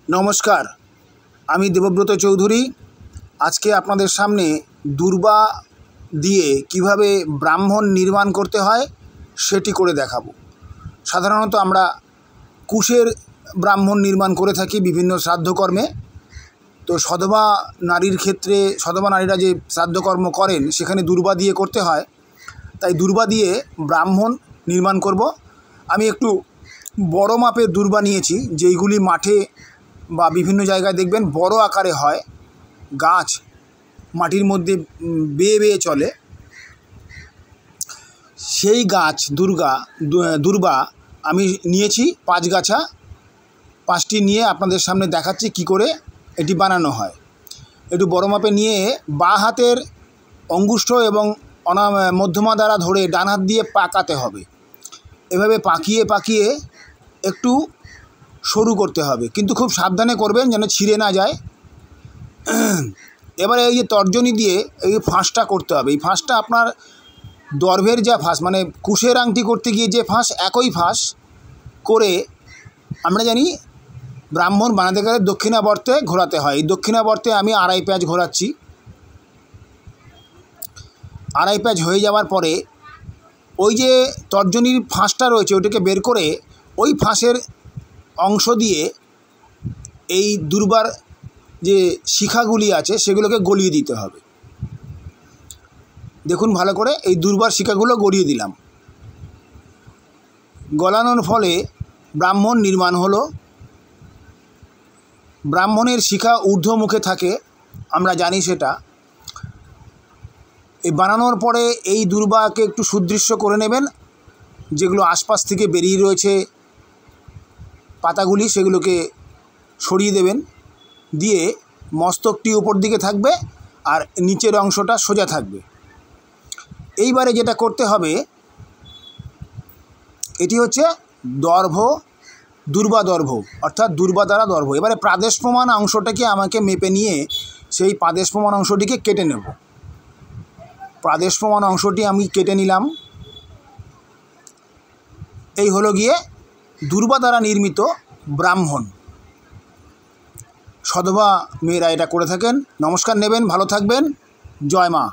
नमस्कार आमी देवव्रत चौधुरी आज के आपनादेर सामने दुर्बा दिए किभाबे ब्राह्मण निर्माण करते हैं सेटी करे देखाबो। साधारणत आमरा कुशेर ब्राह्मण निर्माण करे थाकी विभिन्न श्राद्धकर्मे। तो सधवा नारीर क्षेत्रे सधवा नारीरा जे श्राद्धकर्म करें सेखाने दुर्बा दिए करते हैं, ताई दुर्बा दिए ब्राह्मण निर्माण करब। आमी एकटू बड़ो मापेर दुर्बा नियेछि, जेइगुली माठे बा विभिन्न जायगाय देखबेन बड़ो आकारे हय, गाछ माटिर मध्य बेये बेये चले, सेई गाछ दुर्बा आमी नियेछि 5 गाछा। 5टी निये आपनादेर सामने देखाच्छि कि करे एटी बानानो हय। एकटू बड़ो मापे निये बाँ हातेर अंगुष्ठ एबं मध्यमा द्वारा धरे डान हाथ दिए पाकाते हबे। एभाবে पाकिয়ে पाकिয়ে एकटू शुरू करते हबे, किन्तु खूब साबधाने करबेन जेन छिड़े ना जाए। एबारे এই যে তর্জনী দিয়ে এই ফাঁসটা করতে হবে। এই ফাঁসটা আপনার দর্ভের যা ফাঁস মানে কুশের আংটি করতে গিয়ে যে ফাঁস একই ফাঁস করে আমরা জানি ব্রাহ্মণ বানাতে গেলে দক্ষিণাবর্তে ঘোরাতে হয়। এই দক্ষিণাবর্তে আমি 2.5 প্যাচ ঘোরাচ্ছি। 2.5 প্যাচ হয়ে যাওয়ার পরে ওই যে তর্জনীর ফাঁসটা রয়েছে ওটাকে বের করে ওই ফাঁসের অংশ দিয়ে এই দুর্বার যে শিখাগুলি আছে সেগুলোকে গলিয়ে দিতে হবে। দেখুন ভালো করে এই দুর্বার শিখাগুলো গলিয়ে দিলাম। গলানোর ফলে ব্রাহ্মণ নির্মাণ হলো। ব্রাহ্মণের শিখা ঊর্ধ্বমুখে থাকে, আমরা জানি সেটা। এই বানানোর পরে এই দুর্বাকে একটু সুদৃশ্য করে নেবেন। যেগুলো আশপাশ থেকে বেরিয়ে রয়েছে পাতাগুলি সেগুলোকে সরিয়ে দেবেন, দিয়ে মস্তকটি উপর দিকে থাকবে আর নিচের অংশটা সোজা থাকবে। এইবারে যেটা করতে হবে এটি হচ্ছে দর্ভ, দুর্বা দর্ভ অর্থাৎ দুর্বা দ্বারা দর্ভ। এবারে প্রাদেশপ্রমাণ অংশটাকে আমাকে মেপে নিয়ে সেই প্রাদেশপ্রমাণ অংশটিকে কেটে নেব। প্রাদেশপ্রমাণ অংশটি আমি কেটে নিলাম। এই হলো গিয়ে দুর্বা দ্বারা নির্মিত ব্রাহ্মণ। সধবা মেয়েরা এটা করে থাকেন। নমস্কার নেবেন, ভালো থাকবেন। জয় মা।